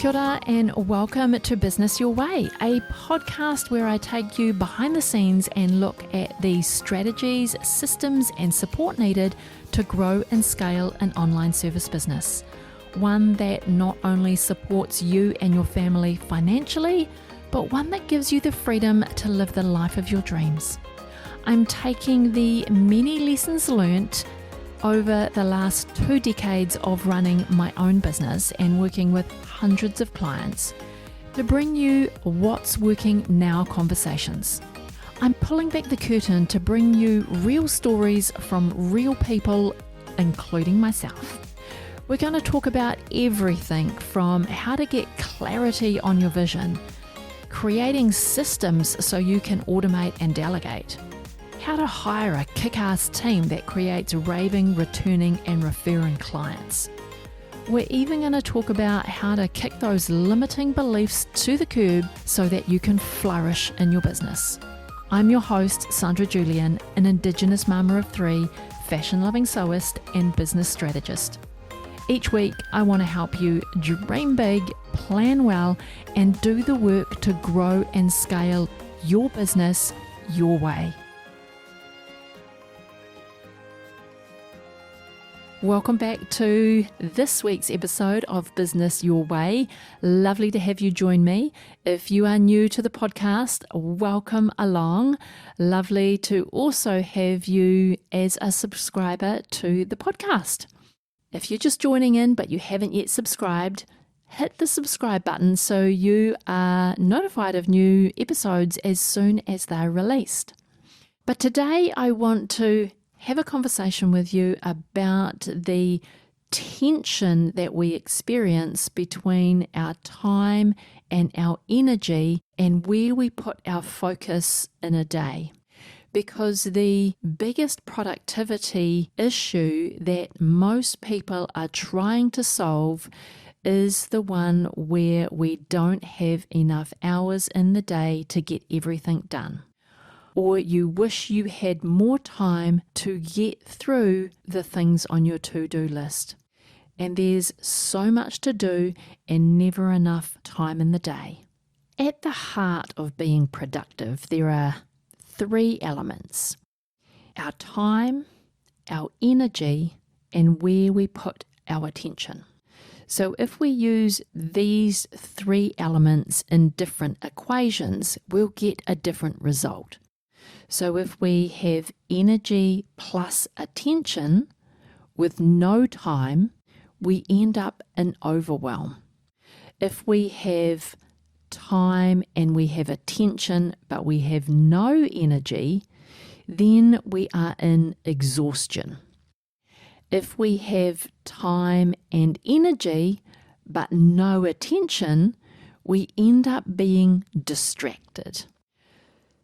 Kia ora and welcome to Business Your Way, a podcast where I take you behind the scenes and look at the strategies, systems and support needed to grow and scale an online service business. One that not only supports you and your family financially, but one that gives you the freedom to live the life of your dreams. I'm taking the many lessons learnt over the last 2 decades of running my own business and working with hundreds of clients to bring you what's working now conversations. I'm pulling back the curtain to bring you real stories from real people, including myself. We're going to talk about everything from how to get clarity on your vision, creating systems so you can automate and delegate, how to hire a kick-ass team that creates raving, returning and referring clients. We're even going to talk about how to kick those limiting beliefs to the curb so that you can flourish in your business. I'm your host, Sandra Julian, an Indigenous mama of 3, fashion-loving sewist and business strategist. Each week, I want to help you dream big, plan well, and do the work to grow and scale your business your way. Welcome back to this week's episode of Business Your Way. Lovely to have you join me. If you are new to the podcast, welcome along. Lovely to also have you as a subscriber to the podcast. If you're just joining in but you haven't yet subscribed, hit the subscribe button so you are notified of new episodes as soon as they're released. But today I want to have a conversation with you about the tension that we experience between our time and our energy and where we put our focus in a day. Because the biggest productivity issue that most people are trying to solve is the one where we don't have enough hours in the day to get everything done. Or you wish you had more time to get through the things on your to-do list. And there's so much to do and never enough time in the day. At the heart of being productive, there are 3 elements: our time, our energy, and where we put our attention. So if we use these 3 elements in different equations, we'll get a different result. So if we have energy plus attention with no time, we end up in overwhelm. If we have time and we have attention but we have no energy, then we are in exhaustion. If we have time and energy but no attention, we end up being distracted.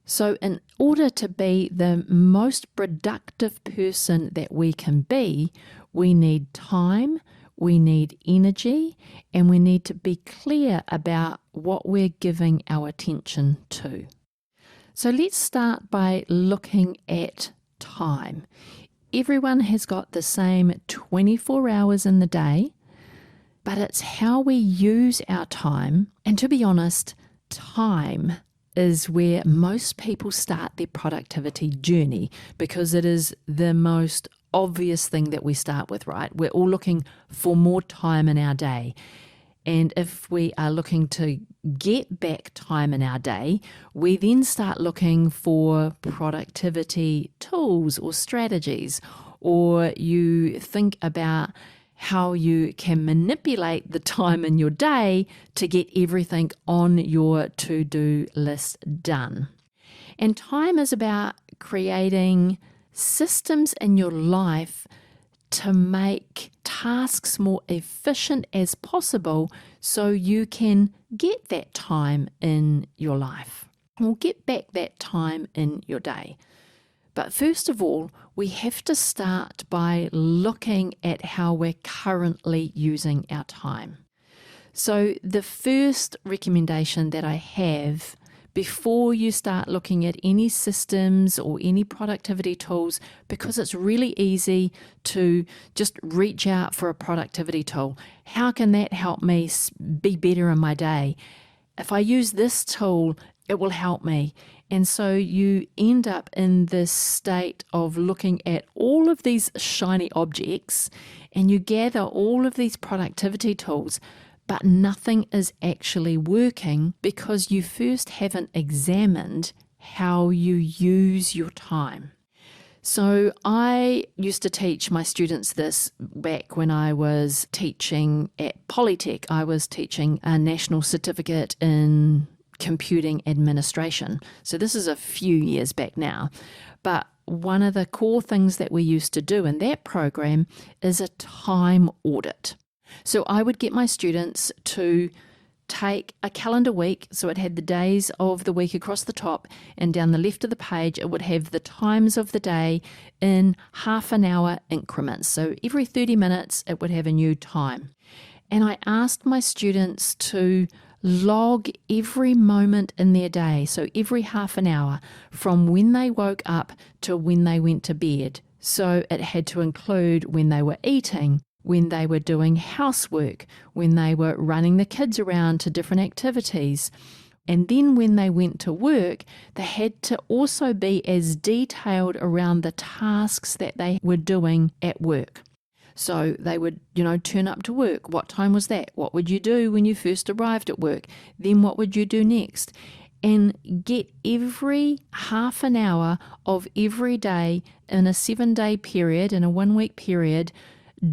So in order to be the most productive person that we can be, we need time, we need energy, and we need to be clear about what we're giving our attention to. So let's start by looking at time. Everyone has got the same 24 hours in the day, but it's how we use our time. And to be honest, time is where most people start their productivity journey because it is the most obvious thing that we start with, right? We're all looking for more time in our day. And if we are looking to get back time in our day, we then start looking for productivity tools or strategies, or you think about how you can manipulate the time in your day to get everything on your to-do list done. And time is about creating systems in your life to make tasks more efficient as possible so you can get that time in your life or get back that time in your day. But first of all, we have to start by looking at how we're currently using our time. So the first recommendation that I have, before you start looking at any systems or any productivity tools, because it's really easy to just reach out for a productivity tool. How can that help me be better in my day? If I use this tool, it will help me. And so you end up in this state of looking at all of these shiny objects, and you gather all of these productivity tools, but nothing is actually working because you first haven't examined how you use your time. So I used to teach my students this back when I was teaching at Polytech. I was teaching a national certificate in computing administration. So this is a few years back now. But one of the core things that we used to do in that program is a time audit. So I would get my students to take a calendar week, so it had the days of the week across the top, and down the left of the page it would have the times of the day in half an hour increments. So every 30 minutes it would have a new time. And I asked my students to log every moment in their day, so every half an hour, from when they woke up to when they went to bed. So it had to include when they were eating, when they were doing housework, when they were running the kids around to different activities. And then when they went to work, they had to also be as detailed around the tasks that they were doing at work. So they would, turn up to work. What time was that? What would you do when you first arrived at work? Then what would you do next? And get every half an hour of every day in a 7-day period, in a 1-week period,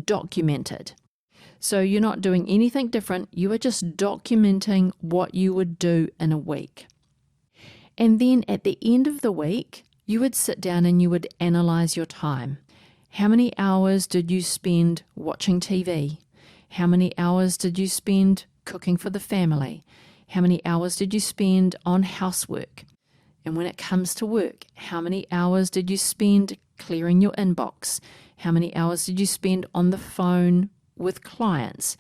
documented. So you're not doing anything different. You are just documenting what you would do in a week. And then at the end of the week, you would sit down and you would analyze your time. How many hours did you spend watching TV? How many hours did you spend cooking for the family? How many hours did you spend on housework? And when it comes to work, how many hours did you spend clearing your inbox? How many hours did you spend on the phone with clients,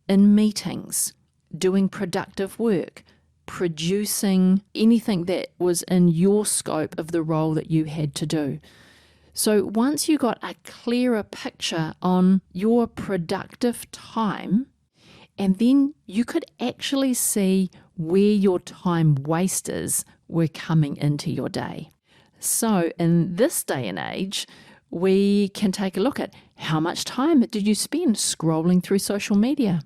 in meetings, doing productive work, producing anything that was in your scope of the role that you had to do? So once you got a clearer picture on your productive time, and then you could actually see where your time wasters were coming into your day. So in this day and age, we can take a look at how much time did you spend scrolling through social media?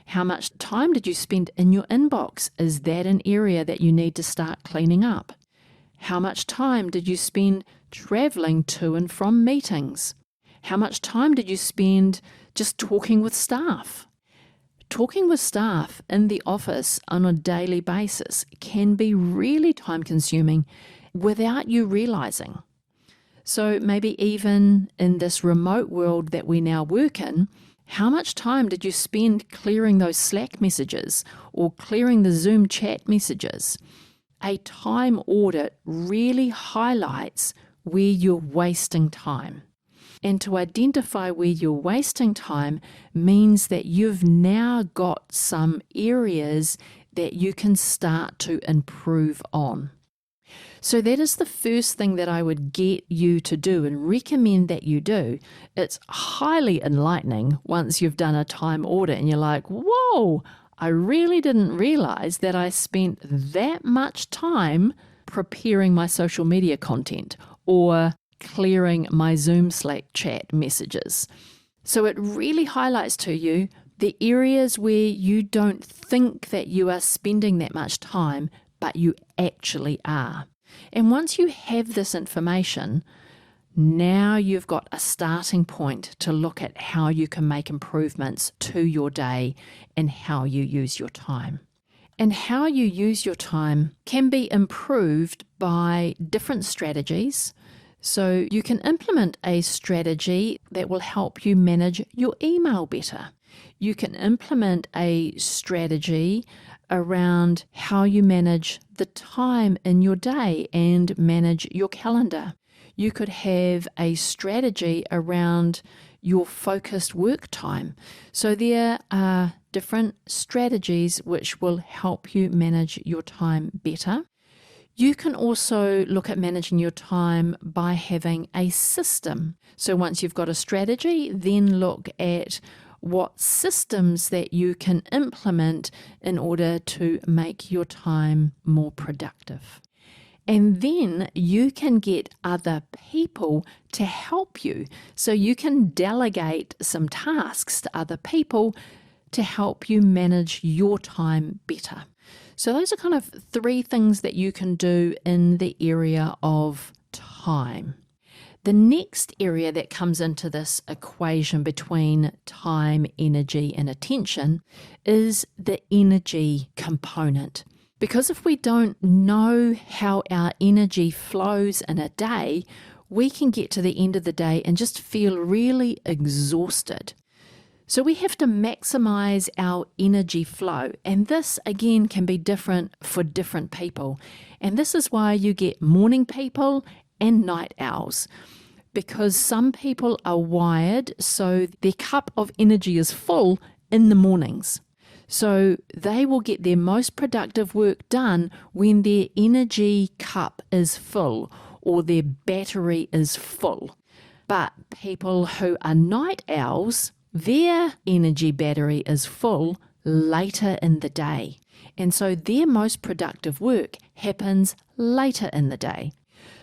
How much time did you spend in your inbox? Is that an area that you need to start cleaning up? How much time did you spend traveling to and from meetings? How much time did you spend just talking with staff? Talking with staff in the office on a daily basis can be really time consuming without you realizing. So maybe even in this remote world that we now work in, how much time did you spend clearing those Slack messages or clearing the Zoom chat messages? A time audit really highlights where you're wasting time. And to identify where you're wasting time means that you've now got some areas that you can start to improve on. So that is the first thing that I would get you to do and recommend that you do. It's highly enlightening once you've done a time audit and you're like, whoa, I really didn't realize that I spent that much time preparing my social media content or clearing my Zoom Slack chat messages. So it really highlights to you the areas where you don't think that you are spending that much time, but you actually are. And once you have this information, now you've got a starting point to look at how you can make improvements to your day and how you use your time. And how you use your time can be improved by different strategies. So you can implement a strategy that will help you manage your email better. You can implement a strategy around how you manage the time in your day and manage your calendar. You could have a strategy around your focused work time. So there are different strategies which will help you manage your time better. You can also look at managing your time by having a system. So once you've got a strategy, then look at what systems that you can implement in order to make your time more productive. And then you can get other people to help you. So you can delegate some tasks to other people to help you manage your time better. So those are kind of 3 things that you can do in the area of time. The next area that comes into this equation between time, energy, and attention is the energy component. Because if we don't know how our energy flows in a day, we can get to the end of the day and just feel really exhausted. So we have to maximize our energy flow. And this, again, can be different for different people. And this is why you get morning people and night owls. Because some people are wired so their cup of energy is full in the mornings. So they will get their most productive work done when their energy cup is full or their battery is full. But people who are night owls, their energy battery is full later in the day. And so their most productive work happens later in the day.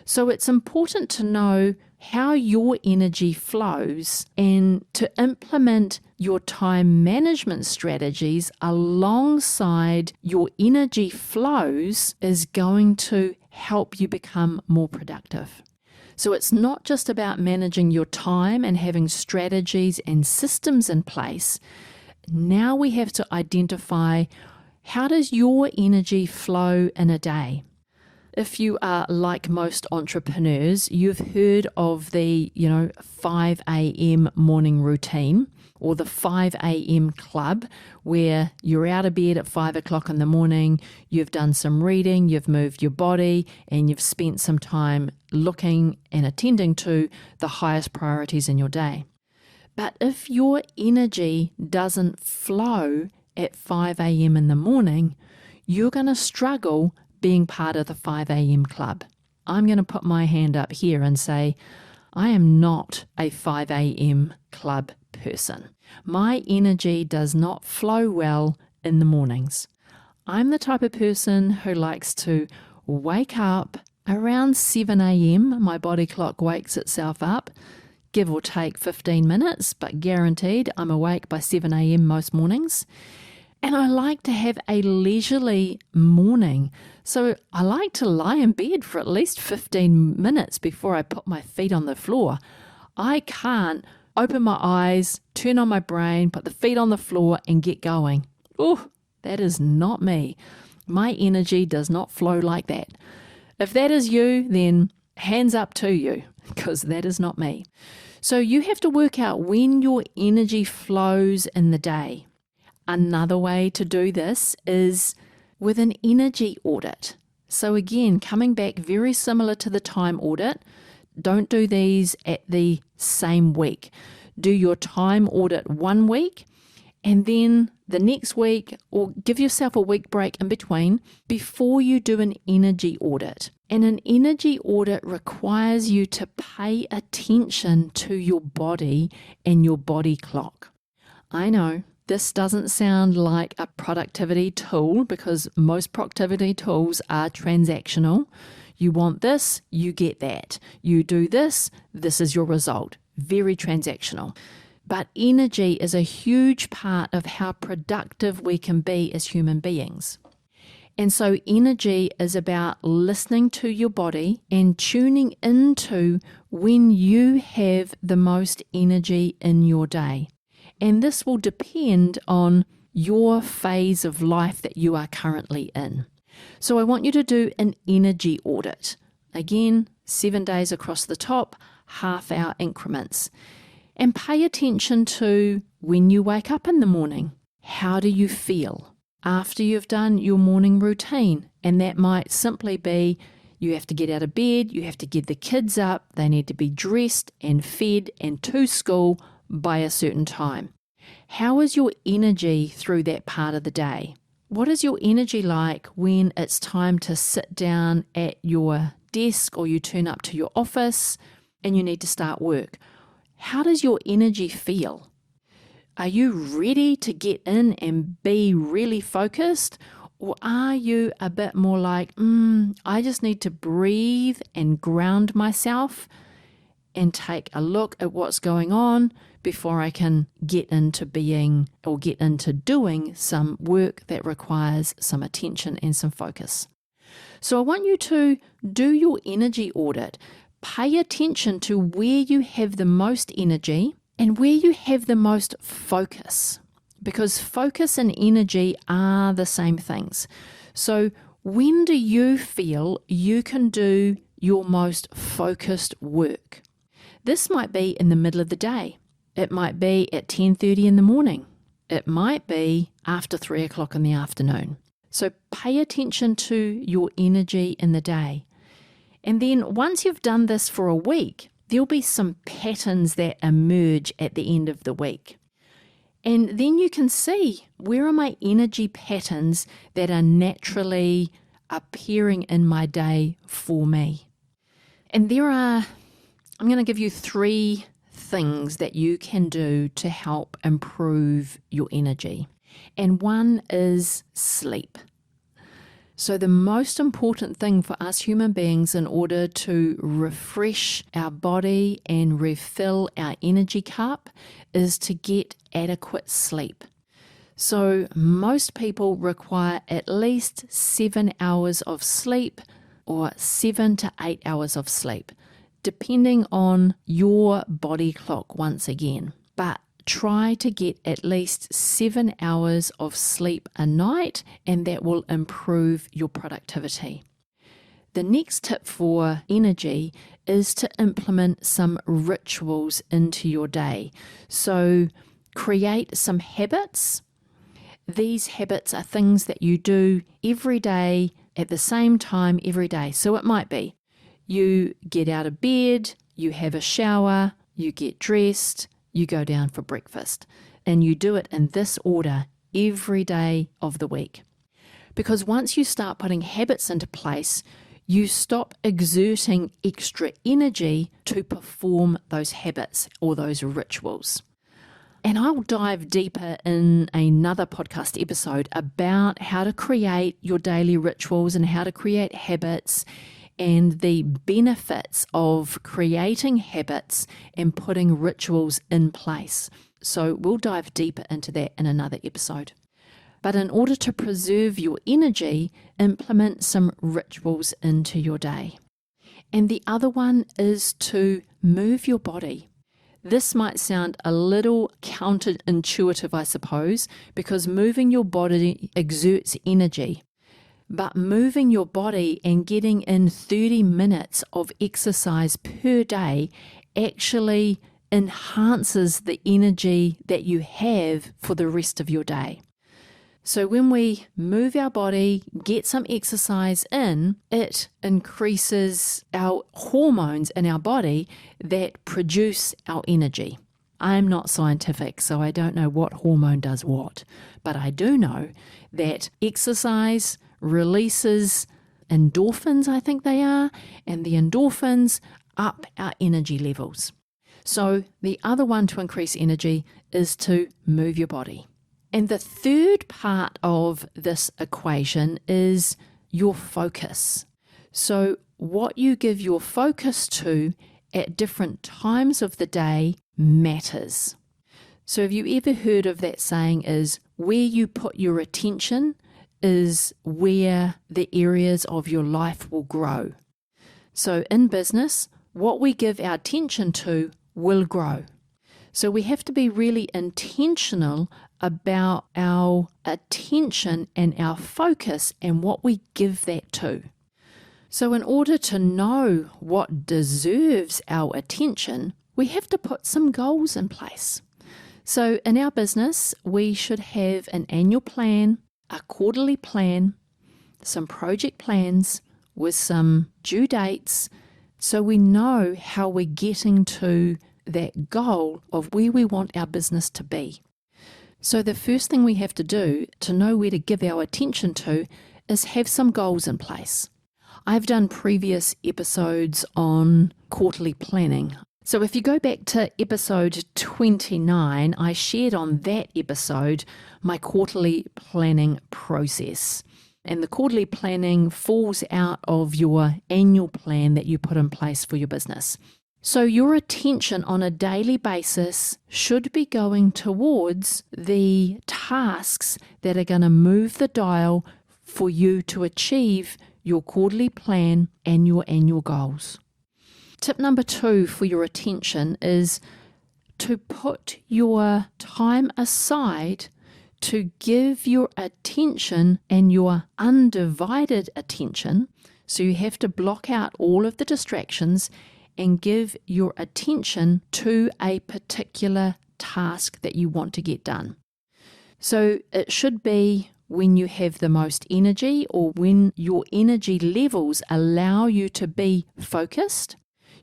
So it's important to know how your energy flows and to implement your time management strategies alongside your energy flows is going to help you become more productive. So it's not just about managing your time and having strategies and systems in place. Now we have to identify, how does your energy flow in a day? If you are like most entrepreneurs, you've heard of the, 5 a.m. morning routine or the 5 a.m. club, where you're out of bed at 5 o'clock in the morning, you've done some reading, you've moved your body, and you've spent some time looking and attending to the highest priorities in your day. But if your energy doesn't flow at 5 a.m. in the morning, you're going to struggle being part of the 5 a.m. club. I'm going to put my hand up here and say, I am not a 5 a.m. club person. My energy does not flow well in the mornings. I'm the type of person who likes to wake up around 7 a.m. My body clock wakes itself up, give or take 15 minutes, but guaranteed I'm awake by 7 a.m. most mornings. And I like to have a leisurely morning. So I like to lie in bed for at least 15 minutes before I put my feet on the floor. I can't open my eyes, turn on my brain, put the feet on the floor and get going. Oh, that is not me. My energy does not flow like that. If that is you, then hands up to you, because that is not me. So you have to work out when your energy flows in the day. Another way to do this is with an energy audit. So again, coming back very similar to the time audit, don't do these at the same week. Do your time audit 1 week and then the next week, or give yourself a week break in between before you do an energy audit. And an energy audit requires you to pay attention to your body and your body clock. I know this doesn't sound like a productivity tool, because most productivity tools are transactional. You want this, you get that. You do this, this is your result. Very transactional. But energy is a huge part of how productive we can be as human beings. And so energy is about listening to your body and tuning into when you have the most energy in your day. And this will depend on your phase of life that you are currently in. So I want you to do an energy audit. Again, 7 days across the top, half-hour increments. And pay attention to when you wake up in the morning. How do you feel after you've done your morning routine? And that might simply be you have to get out of bed, you have to get the kids up, they need to be dressed and fed and to school by a certain time. How is your energy through that part of the day? What is your energy like when it's time to sit down at your desk or you turn up to your office and you need to start work? How does your energy feel? Are you ready to get in and be really focused? Or are you a bit more like, I just need to breathe and ground myself and take a look at what's going on before I can get into being or get into doing some work that requires some attention and some focus? So I want you to do your energy audit. Pay attention to where you have the most energy and where you have the most focus, because focus and energy are the same things. So when do you feel you can do your most focused work? This might be in the middle of the day. It might be at 10:30 in the morning. It might be after 3 o'clock in the afternoon. So pay attention to your energy in the day. And then once you've done this for a week, there'll be some patterns that emerge at the end of the week. And then you can see, where are my energy patterns that are naturally appearing in my day for me? And I'm going to give you 3 things that you can do to help improve your energy. And one is sleep. So the most important thing for us human beings in order to refresh our body and refill our energy cup is to get adequate sleep. So most people require at least 7 hours of sleep or 7 to 8 hours of sleep, depending on your body clock once again. But try to get at least 7 hours of sleep a night, and that will improve your productivity. The next tip for energy is to implement some rituals into your day. So create some habits. These habits are things that you do every day at the same time every day. So it might be you get out of bed, you have a shower, you get dressed, you go down for breakfast, and you do it in this order every day of the week. Because once you start putting habits into place, you stop exerting extra energy to perform those habits or those rituals. And I'll dive deeper in another podcast episode about how to create your daily rituals and how to create habits and the benefits of creating habits and putting rituals in place. So we'll dive deeper into that in another episode. But in order to preserve your energy, implement some rituals into your day. And the other one is to move your body. This might sound a little counterintuitive, I suppose, because moving your body exerts energy. But moving your body and getting in 30 minutes of exercise per day actually enhances the energy that you have for the rest of your day. So when we move our body, get some exercise in, it increases our hormones in our body that produce our energy. I'm not scientific, so I don't know what hormone does what, but I do know that exercise releases endorphins, I think they are, and the endorphins up our energy levels. So the other one to increase energy is to move your body. And the third part of this equation is your focus. So what you give your focus to at different times of the day matters. So have you ever heard of that saying is, where you put your attention is where the areas of your life will grow. So in business, what we give our attention to will grow. So we have to be really intentional about our attention and our focus and what we give that to. So in order to know what deserves our attention, we have to put some goals in place. So in our business, we should have an annual plan, a quarterly plan, some project plans with some due dates, so we know how we're getting to that goal of where we want our business to be. So the first thing we have to do to know where to give our attention to is have some goals in place. I've done previous episodes on quarterly planning. So if you go back to episode 29, I shared on that episode my quarterly planning process. And the quarterly planning falls out of your annual plan that you put in place for your business. So your attention on a daily basis should be going towards the tasks that are going to move the dial for you to achieve your quarterly plan and your annual goals. Tip number 2 for your attention is to put your time aside to give your attention and your undivided attention. So you have to block out all of the distractions and give your attention to a particular task that you want to get done. So it should be when you have the most energy or when your energy levels allow you to be focused.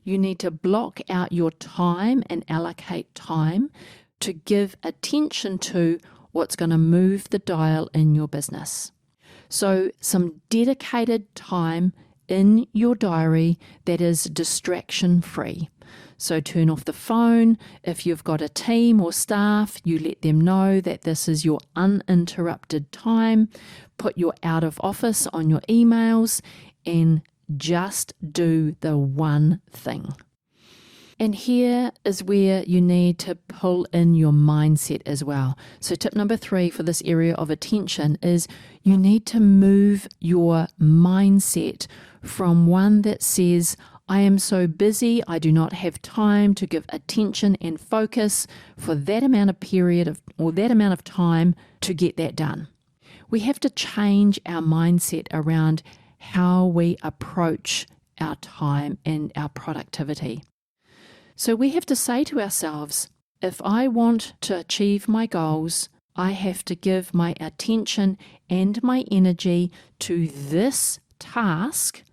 You need to block out your time and allocate time to give attention to what's going to move the dial in your business. So some dedicated time in your diary that is distraction free. So turn off the phone. If you've got a team or staff, you let them know that this is your uninterrupted time. Put your out of office on your emails and just do the one thing. And here is where you need to pull in your mindset as well. So tip number 3 for this area of attention is you need to move your mindset from one that says, I am so busy, I do not have time to give attention and focus for that amount of period or that amount of time to get that done. We have to change our mindset around how we approach our time and our productivity. So we have to say to ourselves, if I want to achieve my goals, I have to give my attention and my energy to this task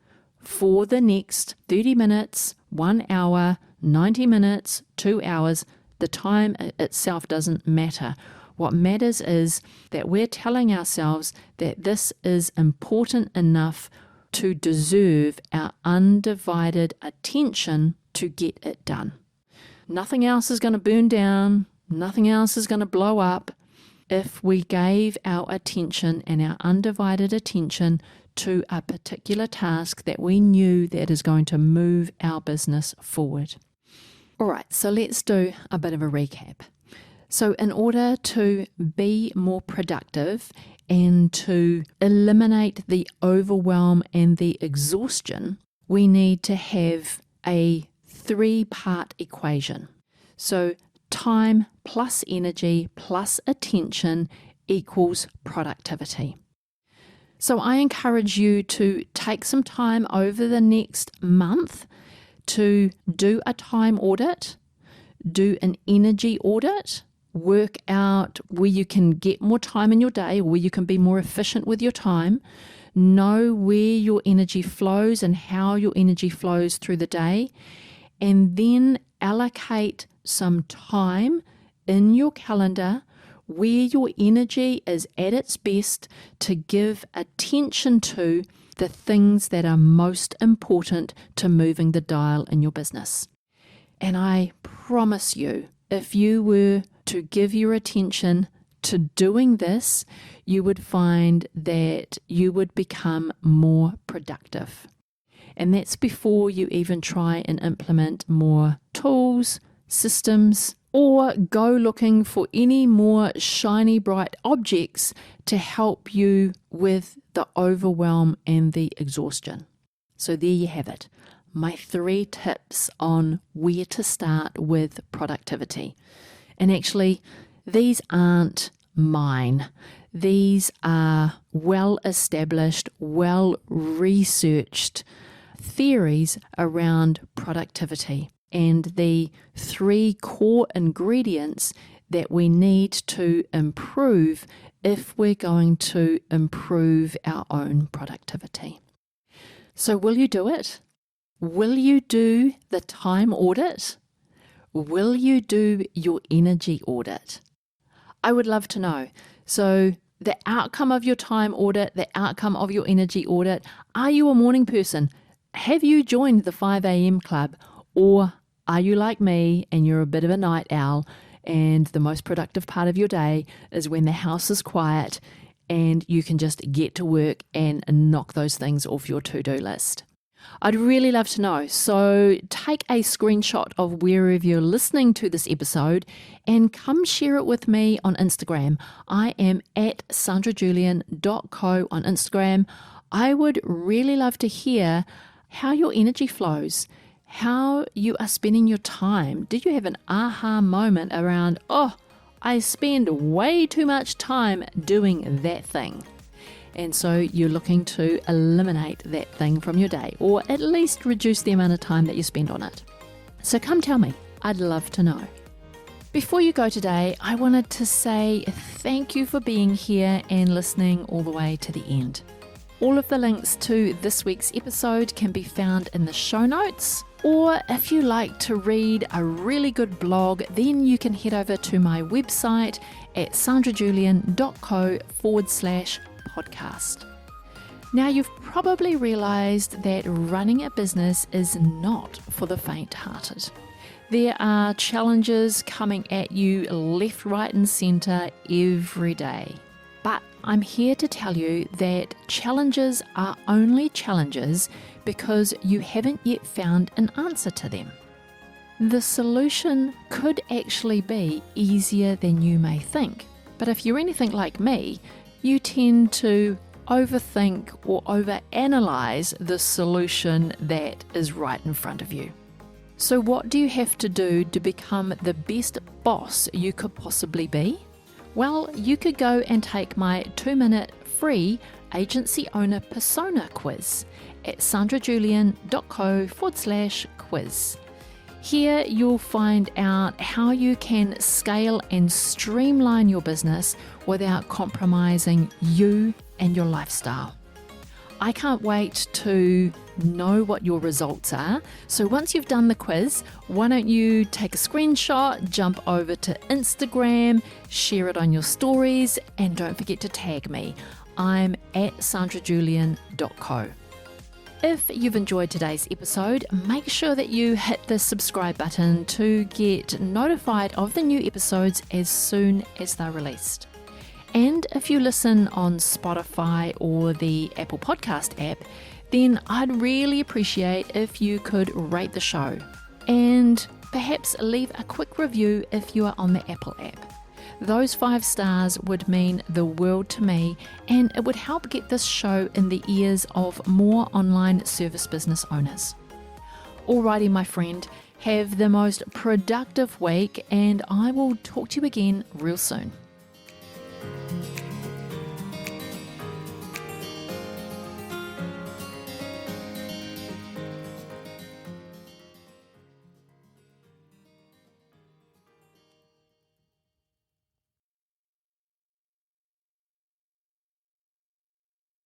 for the next 30 minutes, 1 hour, 90 minutes, 2 hours. The time itself doesn't matter. What matters is that we're telling ourselves that this is important enough to deserve our undivided attention to get it done. Nothing else is going to burn down. Nothing else is going to blow up if we gave our attention and our undivided attention to a particular task that we knew that is going to move our business forward. All right, so let's do a bit of a recap. So in order to be more productive and to eliminate the overwhelm and the exhaustion, we need to have a 3-part equation. So time plus energy plus attention equals productivity. So I encourage you to take some time over the next month to do a time audit, do an energy audit, work out where you can get more time in your day, where you can be more efficient with your time, know where your energy flows and how your energy flows through the day, and then allocate some time in your calendar where your energy is at its best to give attention to the things that are most important to moving the dial in your business. And I promise you, if you were to give your attention to doing this, you would find that you would become more productive. And that's before you even try and implement more tools, systems, or go looking for any more shiny, bright objects to help you with the overwhelm and the exhaustion. So there you have it. My 3 tips on where to start with productivity. And actually, these aren't mine. These are well-established, well-researched theories around productivity and the 3 core ingredients that we need to improve if we're going to improve our own productivity. So will you do it? Will you do the time audit? Will you do your energy audit? I would love to know. So the outcome of your time audit, the outcome of your energy audit, are you a morning person? Have you joined the 5 a.m. club? Or are you like me and you're a bit of a night owl and the most productive part of your day is when the house is quiet and you can just get to work and knock those things off your to-do list? I'd really love to know. So take a screenshot of wherever you're listening to this episode and come share it with me on Instagram. I am at sandrajulian.co on Instagram. I would really love to hear how your energy flows, how you are spending your time. Did you have an aha moment around, I spend way too much time doing that thing? And so you're looking to eliminate that thing from your day, or at least reduce the amount of time that you spend on it. So come tell me. I'd love to know. Before you go today, I wanted to say thank you for being here and listening all the way to the end. All of the links to this week's episode can be found in the show notes, or if you like to read a really good blog, then you can head over to my website at sandrajulian.co/podcast. Now, you've probably realized that running a business is not for the faint-hearted. There are challenges coming at you left, right, and center every day. But I'm here to tell you that challenges are only challenges because you haven't yet found an answer to them. The solution could actually be easier than you may think. But if you're anything like me, you tend to overthink or overanalyze the solution that is right in front of you. So what do you have to do to become the best boss you could possibly be? Well, you could go and take my 2-minute free agency owner persona quiz at sandrajulian.co/quiz. Here you'll find out how you can scale and streamline your business without compromising you and your lifestyle. I can't wait to know what your results are. So once you've done the quiz, why don't you take a screenshot, jump over to Instagram, share it on your stories, and don't forget to tag me. I'm at sandrajulian.co. If you've enjoyed today's episode, make sure that you hit the subscribe button to get notified of the new episodes as soon as they're released. And if you listen on Spotify or the Apple Podcast app, then I'd really appreciate if you could rate the show and perhaps leave a quick review if you are on the Apple app. Those 5 stars would mean the world to me, and it would help get this show in the ears of more online service business owners. Alrighty, my friend, have the most productive week, and I will talk to you again real soon.